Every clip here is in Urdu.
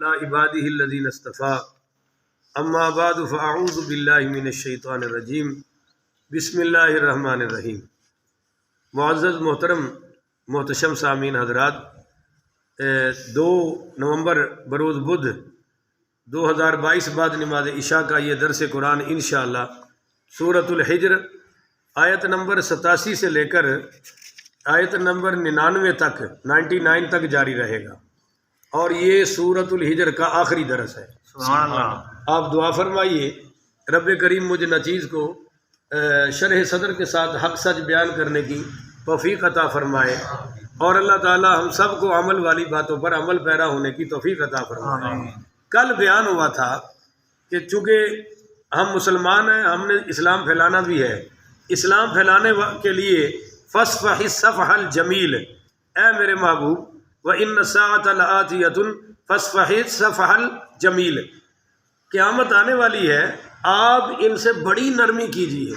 على عباده الذين اصطفى اما بعد فاعوذ باللہ من الشیطان الرجیم بسم اللہ الرحمن الرحیم۔ معزز محترم محتشم سامعین حضرات، 2 نومبر بروز بدھ 2022 بعد نماز عشاء کا یہ درس قرآن انشاءاللہ سورۃ الحجر آیت نمبر 87 سے لے کر آیت نمبر 99 تک جاری رہے گا، اور یہ سورۃ الحجر کا آخری درس ہے۔ سبحان اللہ۔ آپ دعا فرمائیے رب کریم مجھے نچیز کو شرح صدر کے ساتھ حق سچ بیان کرنے کی توفیق عطا فرمائے، اور اللہ تعالی ہم سب کو عمل والی باتوں پر عمل پیرا ہونے کی توفیق عطا فرمائے۔ کل بیان ہوا تھا کہ چونکہ ہم مسلمان ہیں، ہم نے اسلام پھیلانا بھی ہے، اسلام پھیلانے کے لیے فاصفح الصفح الجمیل، اے میرے محبوب، وَإِنَّ السَّاعَةَ لَآتِيَةٌ فاصفح الصفح الجمیل، قیامت آنے والی ہے، آپ ان سے بڑی نرمی کیجیے،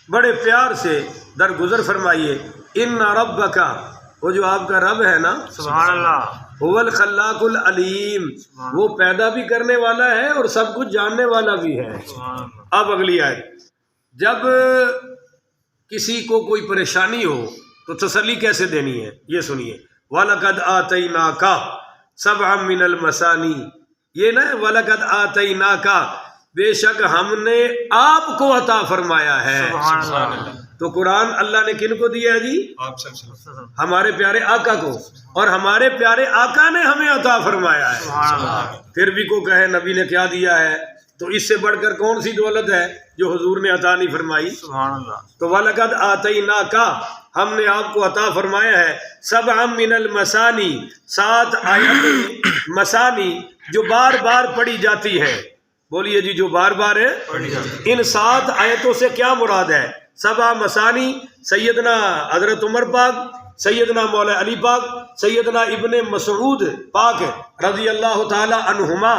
بڑے پیار سے درگزر فرمائیے۔ ان ربک، وہ جو آپ کا رب ہے نا، سبحان اللہ، هو الخلاق العلیم، وہ پیدا بھی کرنے والا ہے اور سب کچھ جاننے والا بھی ہے۔ اب اگلی آیت، جب کسی کو کوئی پریشانی ہو تو تسلی کیسے دینی ہے یہ سنیے۔ وَلَقَدْ آتَيْنَاكَ سَبْعًا مِّنَ الْمَثَانِي، یہ نہ وَلَقَدْ آتَيْنَاكَ، بے شک ہم نے آپ کو عطا فرمایا ہے۔ سبحان اللہ۔ تو قرآن اللہ نے کن کو دیا ہے جی؟ ہمارے پیارے آقا کو، اور ہمارے پیارے آقا نے ہمیں عطا فرمایا ہے۔ سبحان اللہ۔ پھر بھی کو کہے نبی نے کیا دیا ہے، تو اس سے بڑھ کر کون سی دولت ہے جو حضور نے عطا نہیں فرمائی؟ سبحان اللہ۔ تو وَلَقَدْ آتَيْنَاكَ، ہم نے آپ کو عطا فرمایا ہے، سبعًا من المثانی، 7 آیتیں مثانی جو بار بار پڑھی جاتی ہیں۔ بولیے جی، جو بار بار ہے ان 7 آیتوں سے کیا مراد ہے؟ 7 مثانی، سیدنا حضرت عمر پاک، سیدنا مولا علی پاک، سیدنا ابن مسعود پاک رضی اللہ تعالی عنہما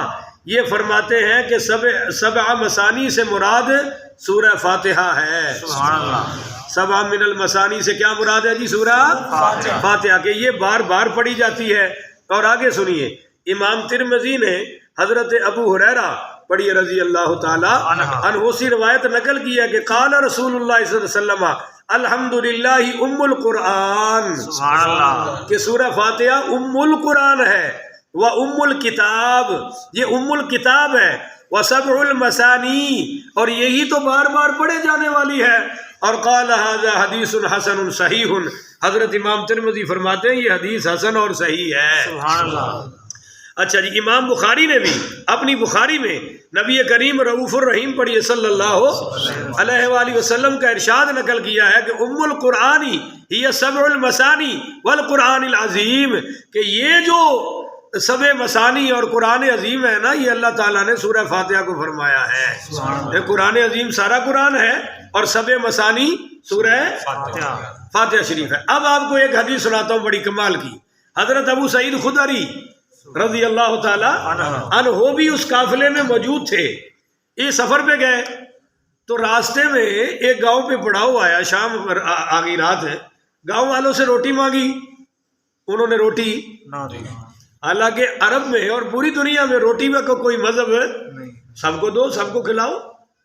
یہ فرماتے ہیں کہ 7 مثانی سے مراد سورہ فاتحہ ہے۔ سبحان اللہ۔ 7 من المثانی سے کیا مراد ہے جی؟ سورہ فاتحہ، کہ یہ بار بار پڑھی جاتی ہے۔ اور آگے سنیے، امام ترمذی نے حضرت ابو ہریرہ پڑھیے رضی اللہ تعالی عنہ سے روایت نقل کی ہے کہ قال رسول اللہ صلی اللہ علیہ وسلم الحمدللہ ام القرآن، سبحان اللہ، کہ سورہ فاتحہ ام القرآن ہے، وہ ام الکتاب، یہ ام الکتاب ہے، وسبع المثانی، اور یہی تو بار بار پڑھے جانے والی ہے۔ اور قال ھذا حدیث حسن صحیح، حضرت امام ترمذی فرماتے ہیں یہ حدیث حسن اور صحیح ہے۔ سبحان اللہ۔ اچھا جی، امام بخاری نے بھی اپنی بخاری میں نبی کریم رؤوف الرحیم پڑھیے صلی اللہ علیہ وآلہ وسلم کا ارشاد نقل کیا ہے کہ ام القرآن ہی 7 المثانی والقرآن العظیم، کہ یہ جو 7 مثانی اور قرآن عظیم ہے نا، یہ اللہ تعالیٰ نے سورہ فاتحہ کو فرمایا ہے۔ یہ قرآن عظیم سارا قرآن ہے، اور 7 مثانی سورہ فاتحہ شریف ہے۔ اب آپ کو ایک حدیث سناتا ہوں بڑی کمال کی۔ حضرت ابو سعید خدری رضی اللہ تعالی عنہ بھی اس قافلے میں موجود تھے۔ یہ سفر پہ گئے تو راستے میں ایک گاؤں پہ پڑاؤ آیا، شام پر آ گئی رات ہے، گاؤں والوں سے روٹی مانگی، انہوں نے روٹی، حالانکہ عرب میں اور پوری دنیا میں روٹی میں کوئی مذہب ہے، سب کو دو، سب کو کھلاؤ،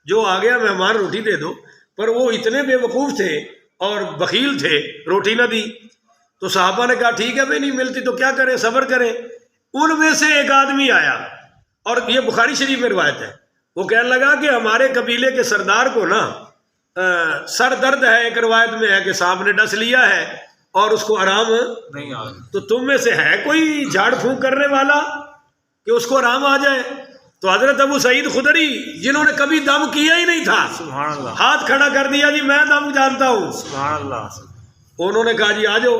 جو آ گیا مہمان روٹی دے دو، پر وہ اتنے بے وقوف تھے اور بخیل تھے، روٹی نہ دی۔ تو صحابہ نے کہا ٹھیک ہے بھائی، نہیں ملتی تو کیا کریں، صبر کریں۔ ان میں سے ایک آدمی آیا، اور یہ بخاری شریف میں روایت ہے، وہ کہنے لگا کہ ہمارے قبیلے کے سردار کو نا سر درد ہے، ایک روایت میں ہے کہ سانپ نے ڈس لیا ہے اور اس کو آرام نہیں آ رہا، تو تم میں سے ہے کوئی جھاڑ پھونک کرنے والا کہ اس کو آرام آ جائے؟ تو حضرت ابو سعید خدری جنہوں نے کبھی دم کیا ہی نہیں تھا، سبحان اللہ، ہاتھ کھڑا کر دیا، جی میں دم جانتا ہوں۔ سبحان اللہ۔ انہوں نے کہا جی آ جاؤ۔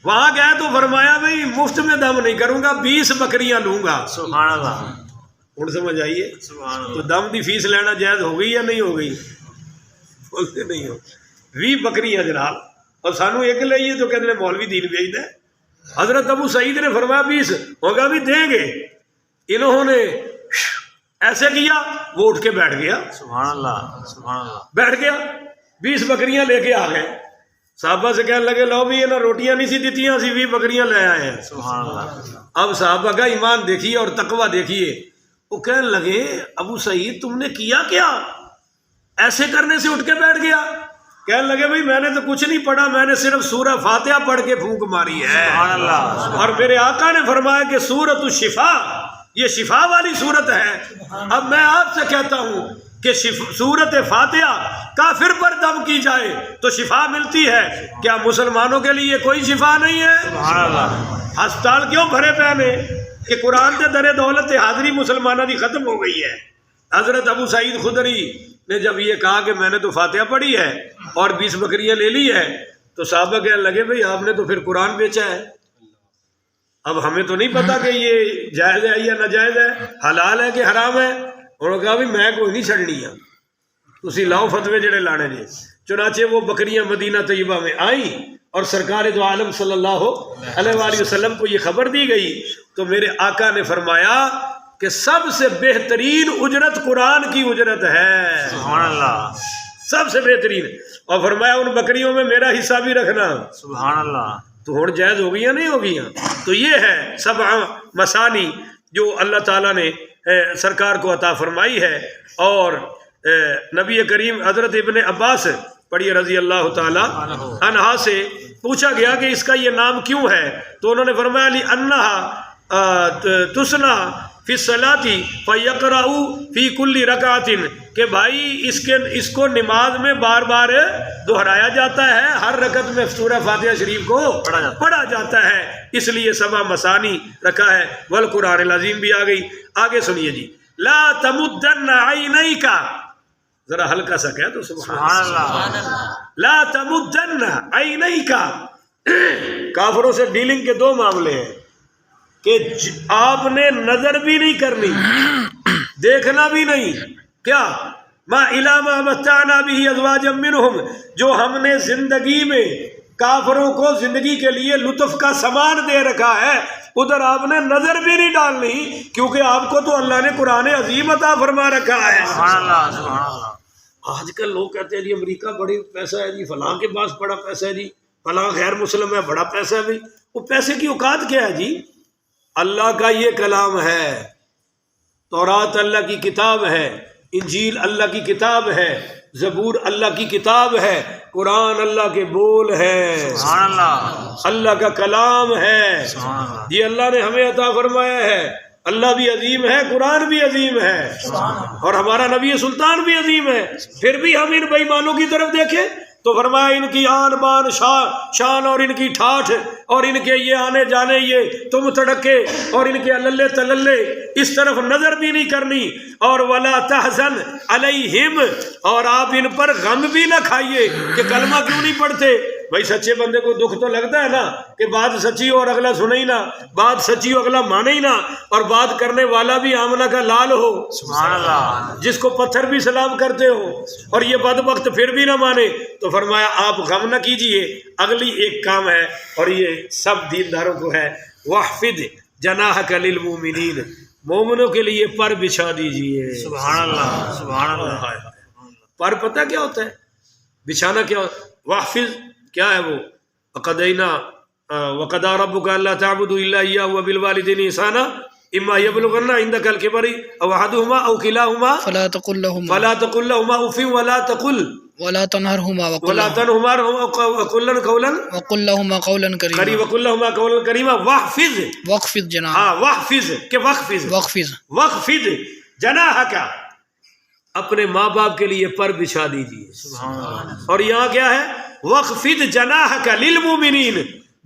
وہاں گئے تو فرمایا بھائی مفت میں دم نہیں کروں گا، 20 بکریاں لوں گا۔ سبحان اللہ۔ ہوں سمجھ آئیے، سبحان اللہ۔ تو دم دی فیس لینا جائز ہو گئی یا نہیں ہو گئی؟ بولتے نہیں ہو، 20 بکریاں جناب، اور سانو ایک لئیے تو کہتے ہیں مولوی دین بھیج دے۔ حضرت ابو سعید نے فرمایا 20 ہوگا بھی دیں گے۔ انہوں نے ایسے کیا، وہ اٹھ کے بیٹھ گیا، سبحان اللہ، سبحان اللہ۔ بیٹھ گیا، 20 بکریاں لے کے آ گئے۔ صحابہ سے کہنے لگے لو بھی یہ نا روٹیاں نہیں سی دیتیاں اسی بھی بکریاں لے آئے ہیں. سبحان اللہ. اب صحابہ کا ایمان دیکھیے اور تقوی دیکھیے. وہ کہنے لگے ابو سعید تم نے کیا کیا؟ ایسے کرنے سے اٹھ کے بیٹھ گیا. کہنے لگے بھائی میں نے تو کچھ نہیں پڑھا, میں نے صرف سورہ فاتحہ پڑھ کے پھونک ماری ہے. سبحان اللہ. اور میرے آقا نے فرمایا کہ سورۃ الشفا یہ شفا والی صورت ہے. اب میں آپ سے کہتا ہوں کہ سورۃ فاتحہ کافر پر دم کی جائے تو شفا ملتی ہے, کیا مسلمانوں کے لیے کوئی شفا نہیں ہے؟ سبحان اللہ. ہسپتال کیوں بھرے پے نے کہ قرآن کے در دولت حاضری مسلمانوں کی ختم ہو گئی ہے. حضرت ابو سعید خدری نے جب یہ کہا کہ میں نے تو فاتحہ پڑھی ہے اور 20 بکریاں لے لی ہے, تو صحابہ کہنے لگے بھئی آپ نے تو پھر قرآن بیچا ہے. اب ہمیں تو نہیں پتا کہ یہ جائز ہے یا ناجائز ہے, حلال ہے کہ حرام ہے. انہوں نے کہا بھی میں کوئی نہیں چھڑنی ہے, تسی لاؤ فتوے جڑے لانے نے. چنانچہ وہ بکریاں مدینہ طیبہ میں آئیں اور سرکار دو عالم صلی اللہ علیہ وآلہ وسلم کو یہ خبر دی گئی, تو میرے آقا نے فرمایا کہ سب سے بہترین اجرت قرآن کی اجرت ہے. سبحان اللہ. سب سے بہترین. اور فرمایا ان بکریوں میں میرا حصہ بھی رکھنا. سبحان اللہ. تو ہون جائز ہو گئی یا نہیں ہو گئی؟ تو یہ ہے 7 مسانی جو اللہ تعالیٰ نے سرکار کو عطا فرمائی ہے. اور نبی کریم حضرت ابن عباس پڑھیے رضی اللہ تعالیٰ عنہا سے پوچھا گیا کہ اس کا یہ نام کیوں ہے, تو انہوں نے فرمایا لی انہا تسنا فی الصلاۃ فیقرأ فی کل رکعۃ, کہ بھائی اس کو نماز میں بار بار دہرایا جاتا ہے, ہر رکعت میں سورہ فاتحہ شریف کو پڑھا جاتا ہے, اس لیے 7 مسانی رکھا ہے. والقرآن العظیم بھی آ گئی. آگے سنیے جی. لا تمدن عینیک, ذرا ہلکا سا کہہ تو سبحان اللہ. لا تمدن عینیک, کافروں سے ڈیلنگ کے 2 معاملے ہیں کہ آپ نے نظر بھی نہیں کرنی, دیکھنا بھی نہیں. کیا؟ ما الی ما متعنا به ازواجا منہم, جو ہم نے زندگی میں کافروں کو زندگی کے لیے لطف کا سامان دے رکھا ہے, ادھر آپ نے نظر بھی نہیں ڈالنی, کیونکہ آپ کو تو اللہ نے قرآن عظیم عطا فرما رکھا ہے. سبحان اللہ. سبحان اللہ. آج کل لوگ کہتے ہیں جی امریکہ بڑی پیسہ ہے جی, فلاں کے پاس بڑا پیسہ ہے جی, فلاں غیر مسلم ہے بڑا پیسہ ہے. بھائی وہ پیسے کی اوقات کیا ہے جی؟ اللہ کا یہ کلام ہے, تورات اللہ کی کتاب ہے, انجیل اللہ کی کتاب ہے, زبور اللہ کی کتاب ہے, قرآن اللہ کے بول ہے, سبحان اللہ. اللہ کا کلام ہے. سبحان اللہ. یہ اللہ نے ہمیں عطا فرمایا ہے. اللہ بھی عظیم ہے, قرآن بھی عظیم ہے, اور ہمارا نبی سلطان بھی عظیم ہے. پھر بھی ہم ان بے ایمانوں کی طرف دیکھیں تو فرمایا ان کی آن بان شان اور ان کی ٹھاٹھ اور ان کے یہ آنے جانے, یہ تم تڑکے اور ان کے اللہ تللے, اس طرف نظر بھی نہیں کرنی. اور ولا تحزن علیہم, اور آپ ان پر غم بھی نہ کھائیے کہ کلمہ کیوں نہیں پڑھتے. بھائی سچے بندے کو دکھ تو لگتا ہے نا کہ بات سچی ہو اور اگلا سنے ہی نہ, بات سچی ہو اگلا مانے ہی نہ, اور بات کرنے والا بھی آمنہ کا لال ہو, سبحان اللہ. جس کو پتھر بھی سلام کرتے ہو, اور یہ بدبخت پھر بھی نہ مانے. تو فرمایا آپ غم نہ کیجئے. اگلی ایک کام ہے اور یہ سب دینداروں کو ہے, واحفظ جناحک للمؤمنین, مومنوں کے لیے پر بچھا دیجئے. سبحان اللہ. سبحان اللہ. پر پتہ کیا ہوتا ہے بچھانا؟ کیا واحفظ کیا ہے وہ؟ وقضینا وقضى ربك الا تعبدوا الا اياه وبالوالدين احسانا اما يبلغن عندك الكبر او احدهما او كلاهما فلا تقل لهما اف ولا تنهرهما وقل لهما قولا كريما واخفض جناحك واخفض جناحك, اپنے ماں باپ کے لیے پر بچھا دیجیے. سبحان اللہ. اور یہاں کیا ہے؟ وَخْفِضْ جَنَاحَكَ لِلْمُؤْمِنِينَ,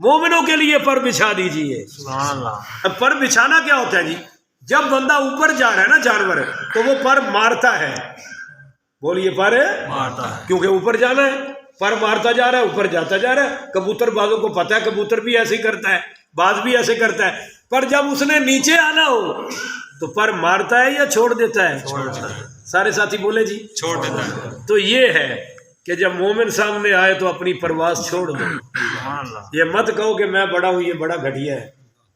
مومنوں کے لیے پر بچھا دیجیے. سبحان اللہ. اب پر بچھانا کیا ہوتا ہے جی؟ جب بندہ اوپر جا رہا ہے نا جانور, تو وہ پر مارتا ہے. بولیے پر مارتا ہے, کیونکہ اوپر جانا ہے, پر مارتا جا رہا ہے, اوپر جاتا جا رہا ہے. کبوتر بازوں کو پتہ ہے کبوتر بھی ایسے ہی کرتا ہے, باز بھی ایسے کرتا ہے, پر جب اس نے نیچے آنا ہو تو پر مارتا ہے یا چھوڑ دیتا ہے؟ چھوڑ دیتا ہے. سارے ساتھی بولے جی چھوڑ دیتا ہے. تو یہ ہے کہ جب مومن سامنے آئے تو اپنی پرواز چھوڑ دو. سبحان اللہ. یہ مت کہو کہ میں بڑا ہوں, یہ بڑا گھٹیا ہے,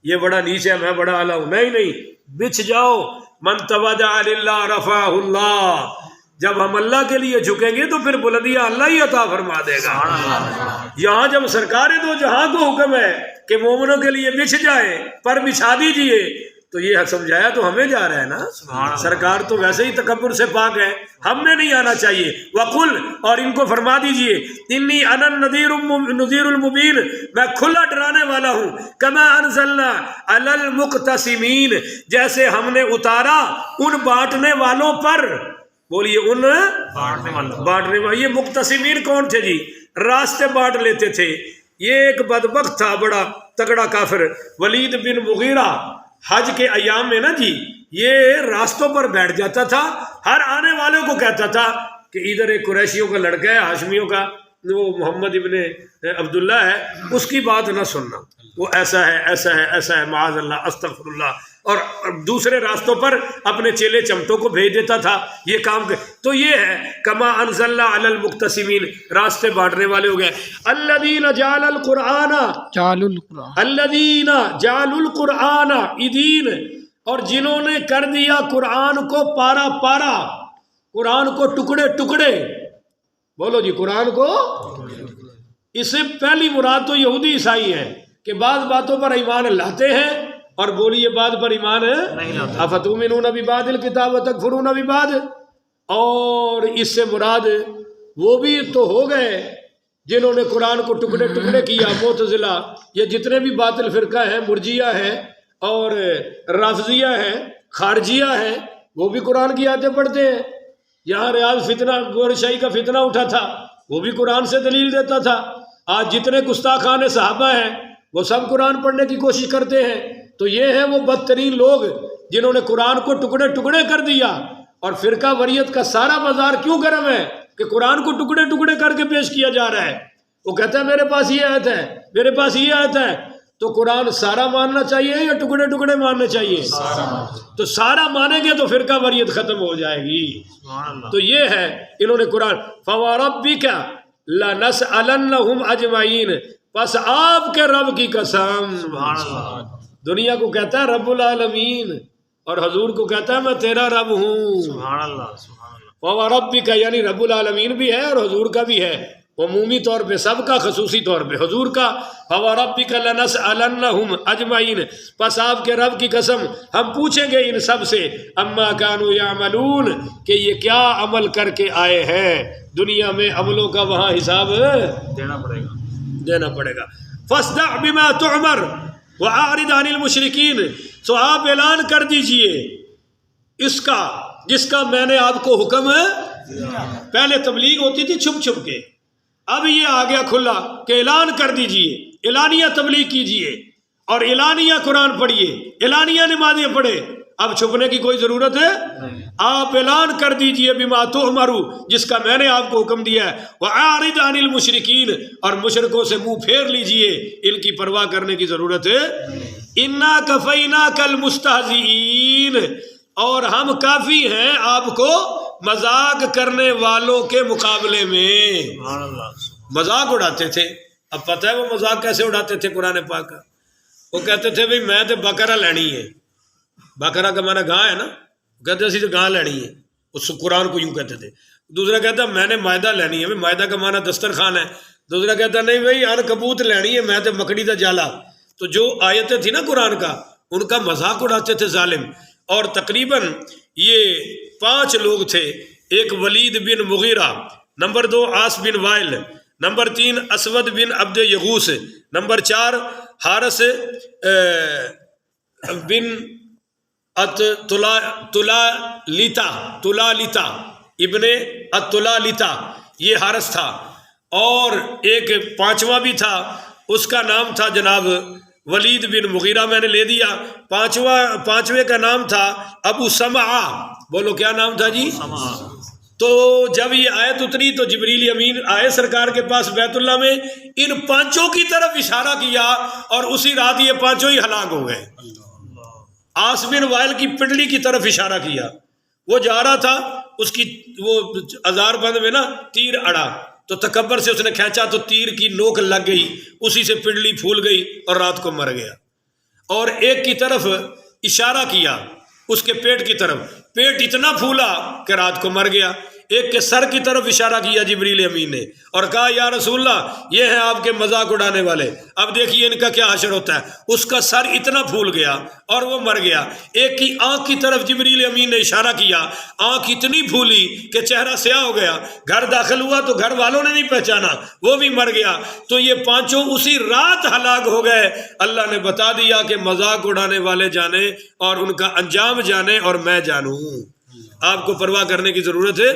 یہ بڑا نیچے ہے, میں بڑا اعلیٰ ہوں. نہیں, بچھ جاؤ. من تواضع للہ رفعہ اللہ, جب ہم اللہ کے لیے جھکیں گے تو پھر بلندیاں اللہ ہی عطا فرما دے گا. یہاں جب سرکار دو جہاں کو حکم ہے کہ مومنوں کے لیے بچھ جائے پر بچھا دیجئے تو یہ سمجھایا تو ہمیں جا رہا ہے نا. سرکار تو ویسے ہی تکبر سے پاک ہے, ہم نے نہیں آنا چاہیے. وقل اور ان کو فرما دیجئے انی انا النذیر المبین, میں کھلا ڈرانے والا ہوں. کما انزلنا علی المقتسمین, جیسے ہم نے اتارا ان بانٹنے والوں پر. بولیے ان بانٹنے والے. یہ مقتسمین کون تھے جی؟ راستے بانٹ لیتے تھے. یہ ایک بدبخت تھا بڑا تگڑا کافر, ولید بن مغیرہ. حج کے ایام میں نا جی یہ راستوں پر بیٹھ جاتا تھا, ہر آنے والوں کو کہتا تھا کہ ادھر ایک قریشیوں کا لڑکا ہے, ہاشمیوں کا, وہ محمد ابن عبداللہ ہے, اس کی بات نہ سننا, وہ ایسا ہے ایسا ہے ایسا ہے, معاذ اللہ استغفر اللہ. اور دوسرے راستوں پر اپنے چیلے چمٹوں کو بھیج دیتا تھا یہ کام کے. تو یہ ہے کما انزلنا علی المقتسمین, راستے بانٹنے والے ہو گئے. الذین جعل القرآن الذین جعل القرآن عیدین, اور جنہوں نے کر دیا قرآن کو پارا پارا, قرآن کو ٹکڑے ٹکڑے. بولو جی قرآن کو. اس سے پہلی مراد تو یہودی عیسائی ہیں کہ بعض باتوں پر ایمان لاتے ہیں اور بولیے بعد پر ایمان افتؤمنون ببعض الکتاب وتکفرون ببعض. اور اس سے مراد وہ بھی تو ہو گئے جنہوں نے قرآن کو ٹکڑے ٹکڑے کیا. معتزلہ, یہ جتنے بھی باطل فرقہ ہیں, مرجیہ ہیں اور رافضیہ ہیں, خارجیہ ہیں, وہ بھی قرآن کی آیتیں پڑھتے ہیں. یہاں ریاض فتنہ گور شاہی کا فتنہ اٹھا تھا, وہ بھی قرآن سے دلیل دیتا تھا. آج جتنے گستاخان صحابہ ہیں وہ سب قرآن پڑھنے کی کوشش کرتے ہیں. تو یہ ہیں وہ بدترین لوگ جنہوں نے قرآن کو ٹکڑے ٹکڑے کر دیا. اور فرقہ وریت کا سارا بازار کیوں گرم ہے کہ قرآن کو ٹکڑے ٹکڑے کر کے پیش کیا جا رہا ہے. وہ کہتا ہے میرے پاس یہ آیت ہے, میرے پاس یہ آیت ہے. تو قرآن سارا ماننا چاہیے یا ٹکڑے ٹکڑے ماننے چاہیے؟ تو سارا مانیں گے تو فرقہ وریت ختم ہو جائے گی. تو یہ ہے انہوں نے قرآن فوربک لنسألنہم اجمعین, پس آپ کے رب کی قسم. دنیا کو کہتا ہے رب العالمین اور حضور کو کہتا ہے میں تیرا رب ہوں. فوربک یعنی رب العالمین بھی ہے اور حضور کا بھی ہے, عمومی طور پہ سب کا, خصوصی طور پہ حضور کا. فوربک لنسألنہم اجمعین, پس آپ کے رب کی قسم ہم پوچھیں گے ان سب سے, اما کانوا یعملون, کہ یہ کیا عمل کر کے آئے ہیں دنیا میں. عملوں کا وہاں حساب دینا پڑے گا. فاصدع بما تؤمر واعرض عن المشرکین, تو آپ اعلان کر دیجئے اس کا جس کا میں نے آپ کو حکم ہے. پہلے تبلیغ ہوتی تھی چھپ چھپ کے, اب یہ آ گیا کھلا کہ اعلان کر دیجئے, اعلانیہ تبلیغ کیجئے اور اعلانیہ قرآن پڑھیے, اعلانیہ نمازیں پڑھے. اب چھپنے کی کوئی ضرورت ہے؟ آپ اعلان کر دیجئے بما تؤمروا, جس کا میں نے آپ کو حکم دیا ہے. واعرض عن المشرکین, اور مشرکوں سے منہ پھیر لیجئے, ان کی پرواہ کرنے کی ضرورت ہے. انا کفیناک المستہزئین, اور ہم کافی ہیں آپ کو مذاق کرنے والوں کے مقابلے میں. مذاق اڑاتے تھے. اب پتہ ہے وہ مذاق کیسے اڑاتے تھے قرآن پاک کا؟ وہ کہتے تھے بھئی میں تو بقرہ لینی ہے. بقرہ کا معنی گاں ہے نا, کہتے اسی تو گاں لینی ہے, اس قرآن کو یوں کہتے تھے. دوسرا کہتا میں نے معدہ لینی ہے, معدہ کا معنی دسترخوان ہے. دوسرا کہتا نہیں بھائی عنکبوت لینی ہے, میں تو مکڑی دا جالا. تو جو آیتیں تھی نا قرآن کا, ان کا مذاق اڑاتے تھے ظالم. اور تقریباً یہ 5 لوگ تھے. ایک ولید بن مغیرہ, نمبر 2 عاص بن وائل, نمبر 3 اسود بن عبد یغوث, نمبر 4 حارث بن تلالیتا ابن التلالیتا, یہ حارث تھا. اور ایک 5واں بھی تھا, اس کا نام تھا جناب ولید بن مغیرہ, میں نے لے دیا. 5ویں کا نام تھا ابو سمعہ. بولو کیا نام تھا جی؟ تو جب یہ آیت اتری تو جبریل امین آئے سرکار کے پاس بیت اللہ میں, ان 5 کی طرف اشارہ کیا اور اسی رات یہ 5 ہی ہلاک ہو گئے. عاص بن وائل کی پنڈلی کی طرف اشارہ کیا, وہ جا رہا تھا, اس کی وہ ہزار بند میں نا تیر اڑا, تو تکبر سے اس نے کھینچا تو تیر کی نوک لگ گئی, اسی سے پنڈلی پھول گئی اور رات کو مر گیا. اور ایک کی طرف اشارہ کیا, اس کے پیٹ کی طرف, پیٹ اتنا پھولا کہ رات کو مر گیا. ایک کے سر کی طرف اشارہ کیا جبریل امین نے اور کہا یا رسول اللہ یہ ہیں آپ کے مذاق اڑانے والے، اب دیکھیے ان کا کیا حشر ہوتا ہے۔ اس کا سر اتنا پھول گیا اور وہ مر گیا۔ ایک کی آنکھ کی طرف جبریل امین نے اشارہ کیا، آنکھ اتنی پھولی کہ چہرہ سیاہ ہو گیا، گھر داخل ہوا تو گھر والوں نے نہیں پہچانا، وہ بھی مر گیا۔ تو یہ پانچوں اسی رات ہلاک ہو گئے۔ اللہ نے بتا دیا کہ مذاق اڑانے والے جانے اور ان کا انجام جانے اور میں جانوں، آپ کو پرواہ کرنے کی ضرورت ہے۔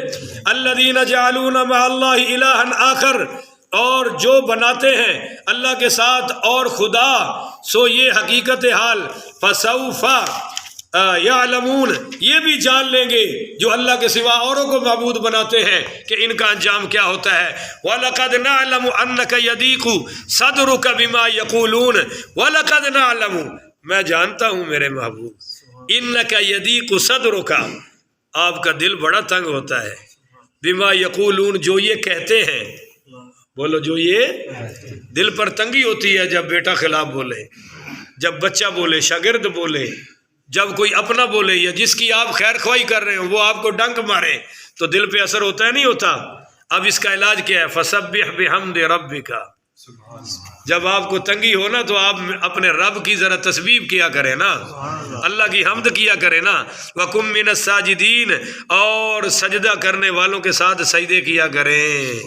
الذین جعلون مع اللہ الہا آخر، اور جو بناتے ہیں اللہ کے ساتھ اور خدا، سو یہ حقیقت حال فسوف یعلمون، یہ بھی جان لیں گے جو اللہ کے سوا اوروں کو معبود بناتے ہیں کہ ان کا انجام کیا ہوتا ہے۔ وَلَقَدْ نَعْلَمُ أَنَّكَ يَضِيقُ صَدْرُكَ بِمَا يَقُولُونَ وَلَقَدْ نَعْلَمُ، میں جانتا ہوں میرے محبوب، إِنَّكَ يَضِيقُ صَدْرُكَ، آپ کا دل بڑا تنگ ہوتا ہے، بما یقولون، جو یہ کہتے ہیں، بولو جو یہ، دل پر تنگی ہوتی ہے جب بیٹا خلاف بولے، جب بچہ بولے، شاگرد بولے، جب کوئی اپنا بولے یا جس کی آپ خیر خواہی کر رہے ہو وہ آپ کو ڈنک مارے تو دل پہ اثر ہوتا ہے نہیں ہوتا؟ اب اس کا علاج کیا ہے؟ فسبح بحمد ربک، جب آپ کو تنگی ہو نا تو آپ اپنے رب کی ذرا تسبیح کیا کریں نا، اللہ کی حمد کیا کریں نا، وَقُم مِّنَ السَّاجِدِينَ، اور سجدہ کرنے والوں کے ساتھ سجدے کیا کریں۔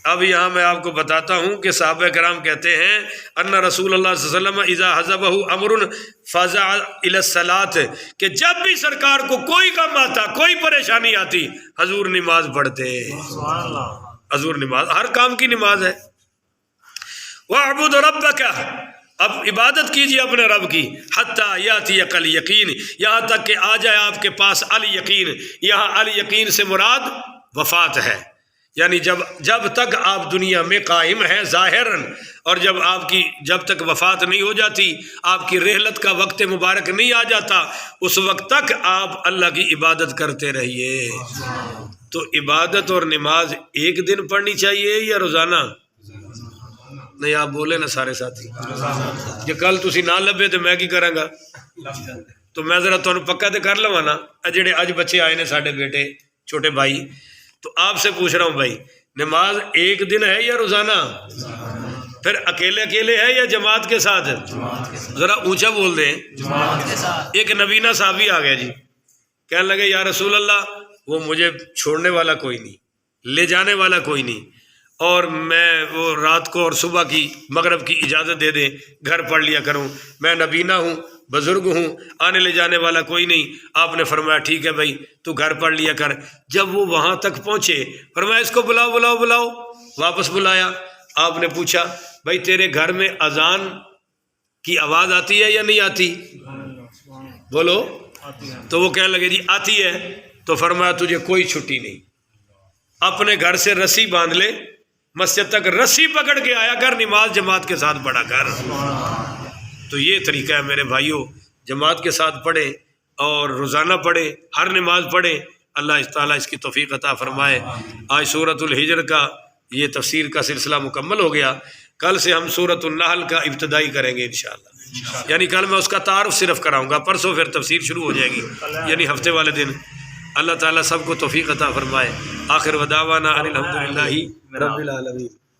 اب یہاں میں آپ کو بتاتا ہوں کہ صحابہ کرام کہتے ہیں ان رسول اللہ صلی اللہ علیہ وسلم اذا حزبہ امر فزع الی الصلاۃ، کہ جب بھی سرکار کو کوئی غم آتا، کوئی پریشانی آتی، حضور نماز پڑھتے۔ حضور نماز ہر کام کی نماز ہے۔ وَاعْبُدْ رَبَّكَ، اب عبادت کیجیے اپنے رب کی، حتیٰ یاتیک الیقین، یہاں تک کہ آ جائے آپ کے پاس الیقین۔ یہاں الیقین سے مراد وفات ہے، یعنی جب تک آپ دنیا میں قائم ہیں ظاہراً، اور جب تک وفات نہیں ہو جاتی، آپ کی رحلت کا وقت مبارک نہیں آ جاتا، اس وقت تک آپ اللہ کی عبادت کرتے رہیے۔ تو عبادت اور نماز ایک دن پڑھنی چاہیے یا روزانہ؟ نہیں آپ بولے نا سارے ساتھی کہ کل تسی نہ لبے تو میں کی کراں گا؟ تو میں ذرا تمہیں پکا تے کر لواں نا، جڑے اج بچے آئے نے ساڈے بیٹے چھوٹے بھائی، تو آپ سے پوچھ رہا ہوں بھائی، نماز ایک دن ہے یا روزانہ؟ پھر اکیلے اکیلے ہے یا جماعت کے ساتھ؟ ذرا اونچا بول دیں۔ ایک نبینا صحابی آ گیا جی، کہنے لگے یا رسول اللہ، وہ مجھے چھوڑنے والا کوئی نہیں، لے جانے والا کوئی نہیں، اور میں وہ رات کو اور صبح کی مغرب کی اجازت دے دیں، گھر پڑھ لیا کروں، میں نبینا ہوں، بزرگ ہوں، آنے لے جانے والا کوئی نہیں۔ آپ نے فرمایا ٹھیک ہے بھائی تو گھر پڑھ لیا کر۔ جب وہ وہاں تک پہنچے فرمایا اس کو بلاؤ بلاؤ بلاؤ، واپس بلایا۔ آپ نے پوچھا بھائی تیرے گھر میں اذان کی آواز آتی ہے یا نہیں آتی؟ بولو۔ تو وہ کہنے لگے جی آتی ہے۔ تو فرمایا تجھے کوئی چھٹی نہیں، اپنے گھر سے رسی باندھ لے، مسجد تک رسی پکڑ کے آیا کر، نماز جماعت کے ساتھ پڑھا کر۔ تو یہ طریقہ ہے میرے بھائیوں، جماعت کے ساتھ پڑھیں اور روزانہ پڑھیں، ہر نماز پڑھیں۔ اللہ تعالیٰ اس کی توفیق عطا فرمائے۔ آج سورۃ الحجر کا یہ تفسیر کا سلسلہ مکمل ہو گیا، کل سے ہم سورۃ النحل کا ابتدائی کریں گے انشاءاللہ، یعنی کل میں اس کا تعارف صرف کراؤں گا، پرسوں پھر تفسیر شروع ہو جائے گی، یعنی ہفتے والے دن۔ اللہ تعالیٰ سب کو توفیق عطا فرمائے۔ آخر ودعوانا ان الحمدللہ رب العالمین۔